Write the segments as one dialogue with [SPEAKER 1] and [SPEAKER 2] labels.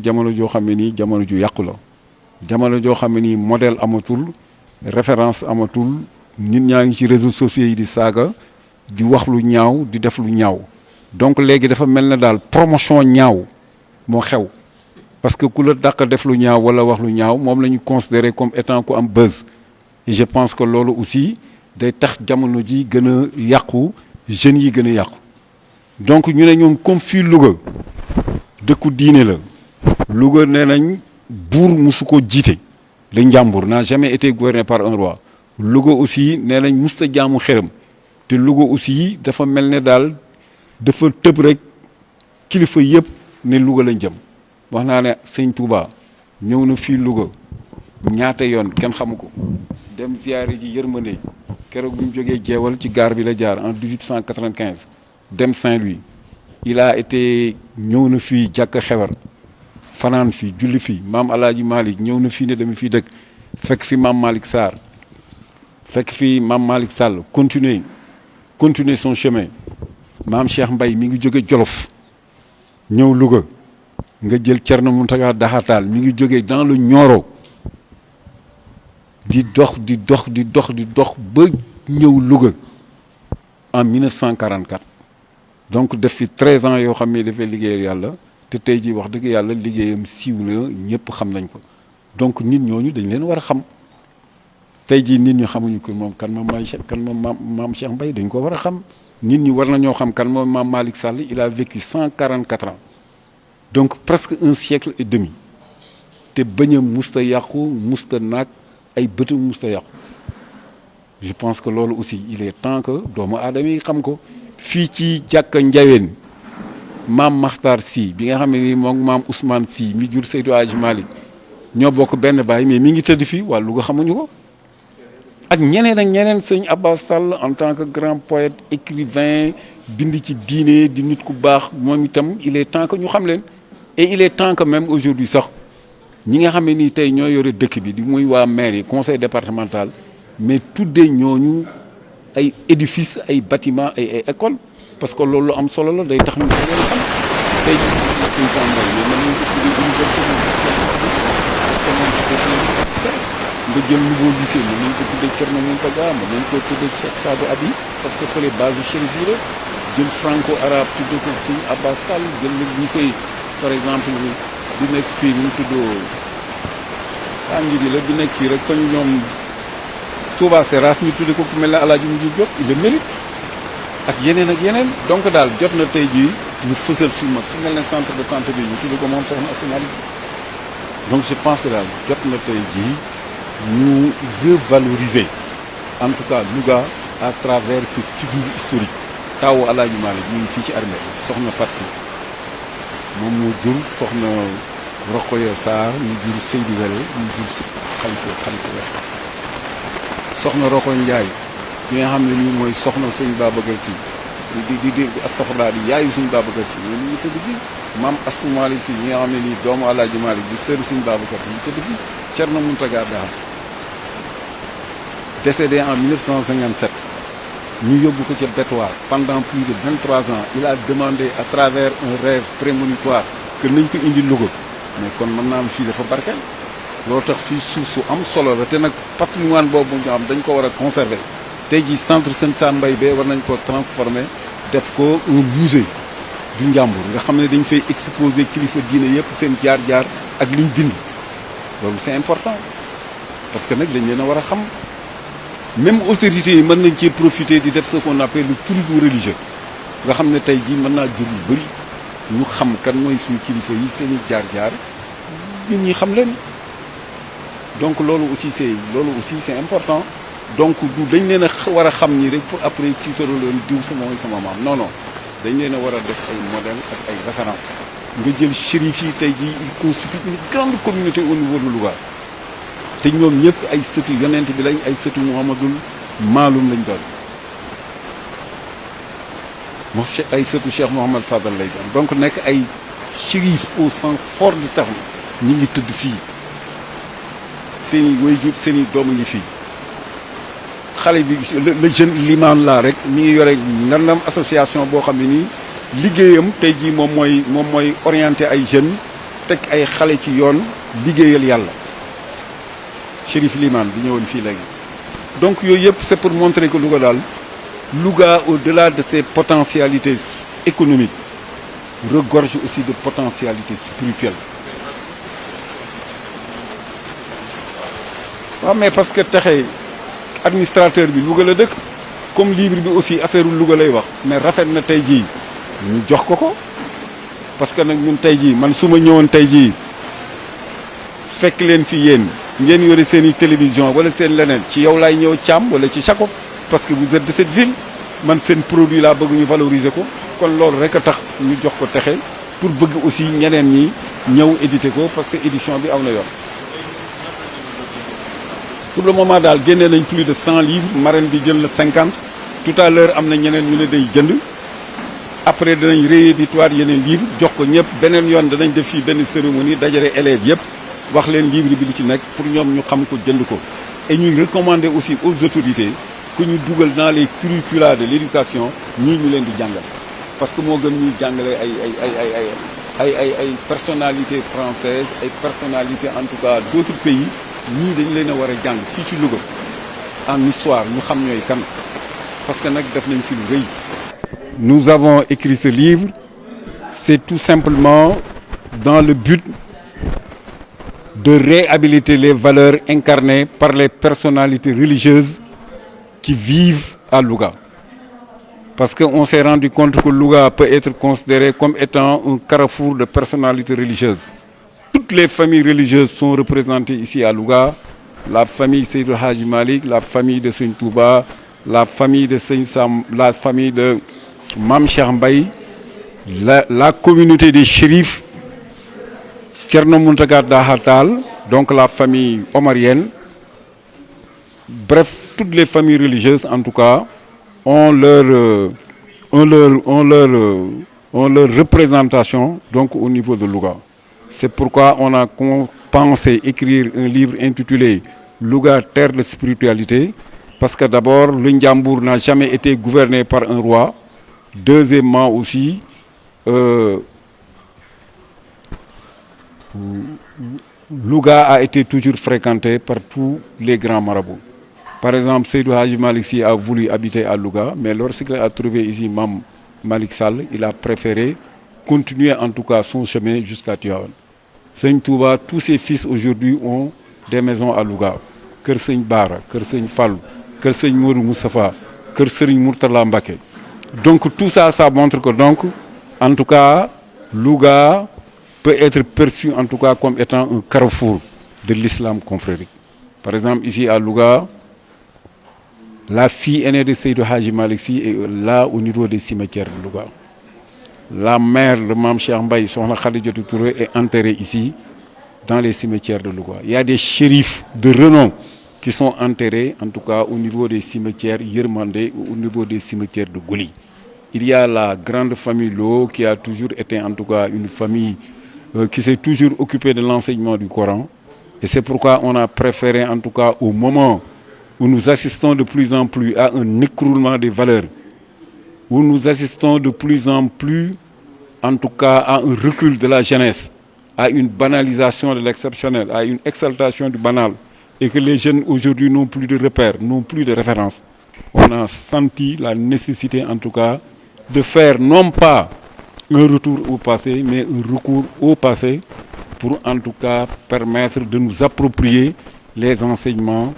[SPEAKER 1] jamono joo xam ne nii jamono ju yàqu la jamono joo xam ne nii modèle amatul référence amatul nit ñaa ngi ci réseaux sociaux yi di saaga di wax lu ñaaw di def lu ñaaw donc léegi dafa mel na daal promotion ñaaw moo xew parce que ku la dàq def lu ñaaw wala wax lu ñaaw moom la ñu considéré comme étant ku am buzz et je pense que loolu aussi day tax jamono ji gën a yàqu jeunes yi gën a yàqu donc ñu ne ñoom comme fii Louga dëkku diine la Louga nee nañ buur musu ko jiite le Njàmbur n'a jamais été gouverné par un roi Louga aussi nee nañ musta jaamu xërëm te Louga aussi dafa mel ne daal dafa tëb rek kilifa yëpp ne Louga lañ jëm wax naa ne sëñ Touba ñëw na fii Louga ñaata yoon kenn xamu ko dem ziyaare ji yërmande keroog bu ñu jógee jeewal ci gaar bi la jaar en 1895 dem Saint-Louis il a été ñëw na fii jàkk xewar fanaan fii julli fii maam Alaaji Malick ñëw na fii ne dama fii dëkk fekk fi maam Malick Sarr fekk fi maam Malick Sall continuer son chemin maam Cheikh Mbaye mi ngi jóge Jolof ñëw Louga nga jël Thierno Mountaga Daxataal mi ngi jóge dans le Nioro di dox ba ñëw Louga en 1944 donc def fi 13 ans yoo xam ne dafay liggéeyal yàlla te tey jii wax dëgg yàlla liggéeyam siiw na ñëpp xam nañ ko donc nit ñooñu dañ leen war a xam tey jii nit ñi xamuñu ko moom kan moom maam Cheikh Mbaye dañ ko war a xam nit ñi war nañoo xam kan moom maam Malick Sall il a vécu 144 ans donc presque un siècle et demi te bëñam musta yàqu musta naag ay bëtam musta yàqu je pense que loolu aussi il est temps que doomu aadama yi xam ko fii ci jàkka Njaween maam Makhtar Sy bi nga xam ne nii moom maam Ousmane Sy mi jur Seydou Hadji Malick ñoo bokk benn baay mais mi ngi tëdd fii waa Louga xamuñu ko ak ñeneen sëñ Abbas Sall en tant que grand poète écrivain bind ci diine di nit ku baax moom itam il est temps que ñu xam leen et il est temps que même aujourd'hui sax ñi nga xam ne nii tey ñoo yore dëkk bi di muy waa maire yi conseil départemental mais tuddee ñooñu ay édifices ay bâtiments ay écoles parce que loolu am solo la day tax ñu ko leen xam tey suñu sàmbay mais mën nañ ko tuddee université nga jël nouveau lycée mën nañ ko tuddee Thierno Mountaga mën nañ ko tuddee Cheikh Sadou Abi parce que fële base chérif yi la jël franco arabe tuddee ko suñu Abbas Sall jël le lycée par exemple bi nekk fii ñu tuddoo ngi di la bi nekk fii rek kon ñoom Touba Seras ñu tuddee ko ku mel ne El Hadj Moussa Diop il le mérite ak yeneen donc daal jot na tey jii ñu fësal suñu mag ku mel ne centre de santé bi ñu tuddee ko moom soxna nationaliste donc je pense que daal jot na tey jii ñu revaloriser en tout cas Louga à travers ces figures historiques tawu El Hadj Malick ñu ngi fii ci armée soxna Fatou Sy moom moo jur soxna Rokhaya Sarr ñu jur Seydou Wele ñu jur si xalifa soxna Rokhaya Ndiaye bi nga xam ne nii mooy soxna sëñ Babacar Sy di astafurlaa di yaayu sëñ Babacar Sy ñoom ñu tëdd bi maam Astou Malick Sy ñi nga xam ne nii doomu El Hadj Malick di sëru sëñ Babacar ñu tëdd bi Thierno Mountaga Daha décédé en 1957 ñu yóbbu ko ca Bétoir pendant plus de 23 ans il a demandé à travers un rêve prémonitoire que nañ ko indi Louga mais kon mën naa am fii dafa barkeel loolu tax fii suuf su am solo la te nag patrimoine boobu ñu am dañ ko war a conserver tey jii centre Sëñ Sam Mbaye bee war nañ ko transformer def ko un musée du Njàmbur nga xam ne dañ fay exposer kilifa diine yëpp seen jaar-jaar ak liñ bind loolu c'est important parce que nag dañ leen a war a xam même autorités yi mën nañ cee profiter di def ce qu'on appelle le tourisme religieux nga xam ne tey jii mën naa jur lu bëri ñu xam kan mooy suñu kilifa yi seen i jaar-jaar nit ñi xam leen donc loolu aussi c'est important donc du dañ leen a war a xam ni rek pour après tiitaroo leen diw sama mooy sama maam non dañ leen a war a def ay modèle ak ay références nga jël chérif yi tey jii il constitue une grande communauté au niveau de Louga te ñoom ñëpp ay sëtu yonent bi lañ ay sëtu Muhammadul Maalum lañ doon moom ay sëtu Cheikh Mouhamad Fadal lay doon donc nekk ay chérif au sens fort du terme ñi ngi tëdd fii seen i waajur seen i doom a ngi fii xale bi le jeune limaan laa rek mi ngi yore ngandam association boo xam ne nii liggéeyam tey jii moom mooy orienté ay jeunes teg ay xale ci yoon liggéeyal yàlla Chérif Limane bi ñëwoon fii léegi. Donc yooyu yëpp c'est pour montrer que Louga daal Louga au-delà de ses potentialités économiques regorge aussi de potentialités spirituelles. waaw mais parce que Texé administrateur bi Louga la dëkk comme livre bi aussi affaire Louga lay wax mais rafet na tey jii ñu jox ko parce que nag ñun tey jii man su ma ñëwoon tey jii fekk leen fi yéen ngeen yore seen i télévision wala seen leneen ci yow laay ñëw Thiam wala ci Jacob parce que vous êtes de cette ville man seen produit laa bëgg ñu valoriser ko kon loolu rek a tax ñu jox ko Texé pour bëgg aussi ñeneen ñi ñëw éditer ko parce que édition bi aw na yoon. Pour le moment daal génnee nañ plus de 100 livres marraine bi jël na 50 tout à l'heure am na ñeneen ñu ne day jënd après danañ rééditoire yeneen livre jox ko ñëpp beneen yoon danañ def fii benn cérémonie dajale élèves yëpp wax leen livre bi li ci nekk pour ñoom ñu xam ko jënd ko. Et ñuy recommander aussi aux autorités que ñu dugal dans les curricula de l'éducation ñii ñu leen di jàngal parce que moo gën ñuy jàngale ay personnalités françaises ay personnalités en tout cas d'autres pays. ñii dañu leen a war a jàng fii ci Louga en histoire ñu xam ñooy kan parce que nag def nañ ci lu rëy. Nous avons écrit ce livre c'est tout simplement dans le but de réhabiliter les valeurs incarnées par les personnalités religieuses qui vivent à Louga parce que on s'est rendu compte que Louga peut être considéré comme étant un carrefour de personnalités religieuses. Toutes les familles religieuses sont représentées ici à Louga. La famille Seydou Hadji Malick, la famille de Seigne Touba, la famille de Seigne Sam, la famille de Mame Cheikh Mbaye, la communauté des chérifs, Thierno Mountaga Daha Tall, donc la famille omarienne. Bref, toutes les familles religieuses en tout cas ont leur représentation donc au niveau de Louga. C'est pourquoi on a pensé écrire un livre intitulé Louga, terre de spiritualité, parce que d'abord, le Ndiambour n'a jamais été gouverné par un roi. Deuxièmement aussi, Louga a été toujours fréquenté par tous les grands marabouts. Par exemple, Seydou Hadji Malick Sy a voulu habiter à Louga, mais lorsqu'il a trouvé ici Mame Malick Sall, il a préféré continuer en tout cas son chemin jusqu'à Tivaouane. Seigne Touba, tous ses fils aujourd'hui ont des maisons à Louga. Kër Seigne Bara, Kër Seigne Fallou, Kër Seigne Modou Moustapha, Kër Serigne Mourtala Mbacké. Donc tout ça, ça montre que donc, en tout cas, Louga peut être perçu en tout cas comme étant un carrefour de l'islam confrérique. Par exemple, ici à Louga, la fille aînée de Seydou Hadji Malick Sy est là au niveau des cimetières de Louga. La mère de Mame Cheikh Mbaye, Sokhna Khadijatou Touré, est enterrée ici, dans les cimetières de Louga. Il y a des shérifs de renom qui sont enterrés, en tout cas au niveau des cimetières Yermandé ou au niveau des cimetières de Goli. Il y a la grande famille Lo qui a toujours été en tout cas une famille qui s'est toujours occupée de l'enseignement du Coran. Et c'est pourquoi on a préféré en tout cas au moment où nous assistons de plus en plus à un écroulement des valeurs, où nous assistons de plus en plus, en tout cas, à un recul de la jeunesse, à une banalisation de l'exceptionnel, à une exaltation du banal, et que les jeunes aujourd'hui n'ont plus de repères, n'ont plus de références. On a senti la nécessité, en tout cas, de faire non pas un retour au passé, mais un recours au passé, pour en tout cas permettre de nous approprier les enseignements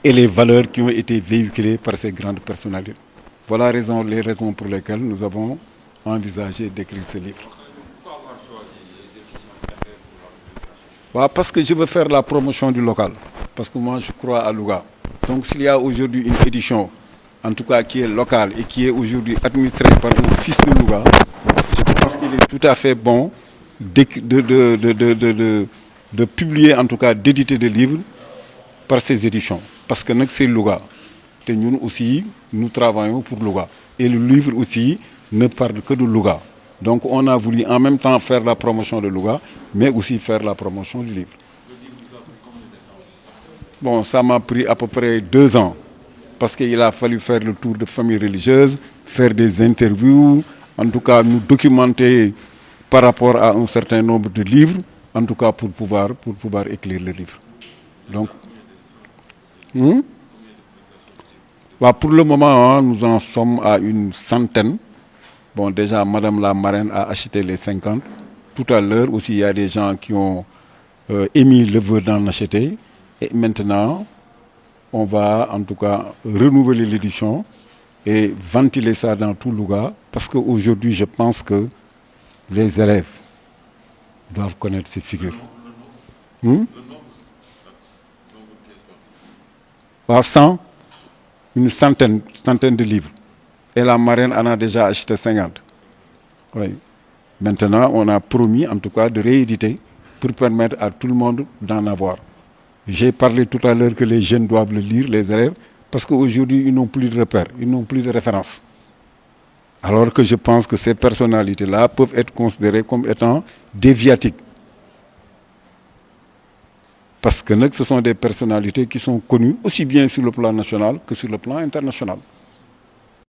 [SPEAKER 1] et les valeurs qui ont été véhiculées par ces grandes personnalités. Voilà les raisons pour lesquelles nous avons envisagé d'écrire ce livre.
[SPEAKER 2] Pourquoi avoir choisi les éditions Ferrer pour la publication?
[SPEAKER 1] Parce que je veux faire la promotion du local. Parce que moi, je crois à Louga. Donc, s'il y a aujourd'hui une édition, en tout cas qui est locale et qui est aujourd'hui administrée par un fils de Louga, je pense qu'il est tout à fait bon de publier, en tout cas d'éditer des livres par ces éditions. Parce que c'est Louga. Et nous aussi, nous travaillons pour Louga. Et le livre aussi ne parle que de Louga. Donc on a voulu en même temps faire la promotion de Louga, mais aussi faire la promotion du livre. Bon, ça m'a pris à peu près 2 ans. Parce qu'il a fallu faire le tour de familles religieuses, faire des interviews, en tout cas nous documenter par rapport à un certain nombre de livres, en tout cas pour pouvoir écrire le livre. Donc, pour le moment, nous en sommes à une centaine. Bon, déjà, Madame la marraine a acheté les 50. Tout à l'heure aussi, il y a des gens qui ont émis le vœu d'en acheter. Et maintenant, on va en tout cas renouveler l'édition et ventiler ça dans tout Louga. Parce qu'aujourd'hui, je pense que les élèves doivent connaître ces figures. 100, une centaine de livres. Et la marraine en a déjà acheté 50. Oui. Maintenant, on a promis en tout cas de rééditer pour permettre à tout le monde d'en avoir. J'ai parlé tout à l'heure que les jeunes doivent le lire, les élèves, parce qu'aujourd'hui, ils n'ont plus de repères, ils n'ont plus de références. Alors que je pense que ces personnalités-là peuvent être considérées comme étant des viatiques. Parce que ce sont des personnalités qui sont connues aussi bien sur le plan national que sur le plan international.